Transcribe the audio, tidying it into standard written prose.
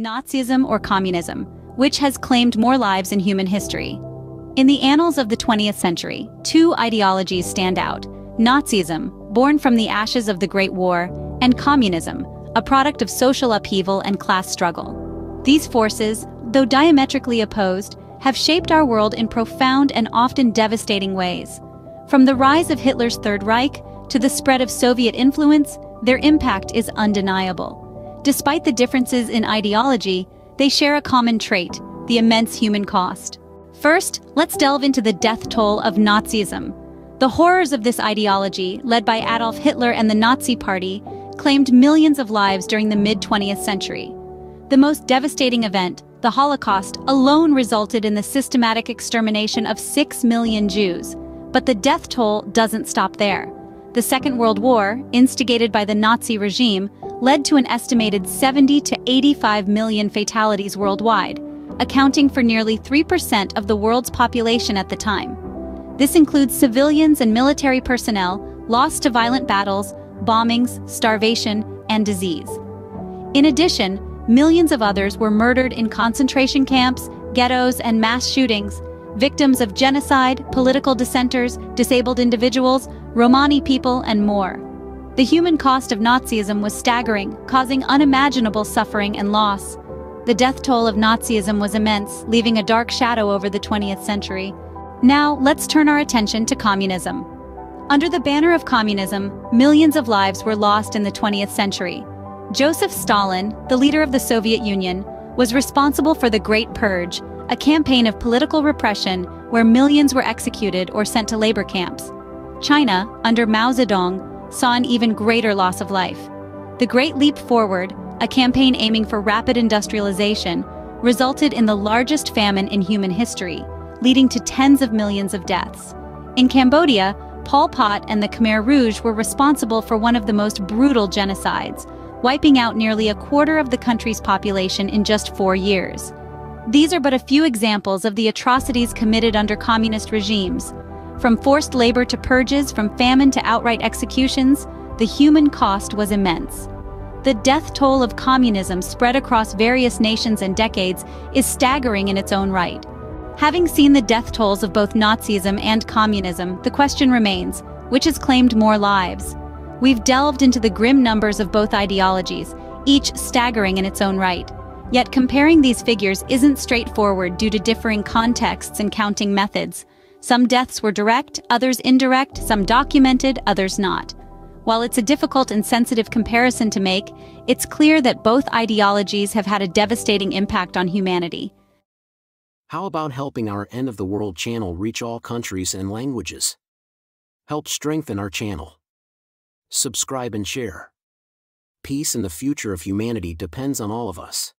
Nazism or Communism, which has claimed more lives in human history. In the annals of the 20th century, two ideologies stand out: Nazism, born from the ashes of the Great War, and Communism, a product of social upheaval and class struggle. These forces, though diametrically opposed, have shaped our world in profound and often devastating ways. From the rise of Hitler's Third Reich to the spread of Soviet influence, their impact is undeniable. Despite the differences in ideology, they share a common trait: the immense human cost. First, let's delve into the death toll of Nazism. The horrors of this ideology, led by Adolf Hitler and the Nazi Party, claimed millions of lives during the mid-20th century. The most devastating event, the Holocaust, alone resulted in the systematic extermination of 6 million Jews. But the death toll doesn't stop there. The Second World War, instigated by the Nazi regime, led to an estimated 70 to 85 million fatalities worldwide, accounting for nearly 3% of the world's population at the time. This includes civilians and military personnel lost to violent battles, bombings, starvation, and disease. In addition, millions of others were murdered in concentration camps, ghettos, and mass shootings, victims of genocide, political dissenters, disabled individuals, Romani people, and more. The human cost of Nazism was staggering, causing unimaginable suffering and loss. The death toll of Nazism was immense, leaving a dark shadow over the 20th century. Now, let's turn our attention to communism. Under the banner of communism, millions of lives were lost in the 20th century. Joseph Stalin, the leader of the Soviet Union, was responsible for the Great Purge, a campaign of political repression where millions were executed or sent to labor camps. China, under Mao Zedong, saw an even greater loss of life. The Great Leap Forward, a campaign aiming for rapid industrialization, resulted in the largest famine in human history, leading to tens of millions of deaths. In Cambodia, Pol Pot and the Khmer Rouge were responsible for one of the most brutal genocides, wiping out nearly a quarter of the country's population in just 4 years. These are but a few examples of the atrocities committed under communist regimes. From forced labor to purges, from famine to outright executions, the human cost was immense. The death toll of communism, spread across various nations and decades, is staggering in its own right. Having seen the death tolls of both Nazism and communism, the question remains: which has claimed more lives? We've delved into the grim numbers of both ideologies, each staggering in its own right. Yet comparing these figures isn't straightforward due to differing contexts and counting methods. Some deaths were direct, others indirect, some documented, others not. While it's a difficult and sensitive comparison to make, it's clear that both ideologies have had a devastating impact on humanity. How about helping our End of the World channel reach all countries and languages? Help strengthen our channel. Subscribe and share. Peace and the future of humanity depends on all of us.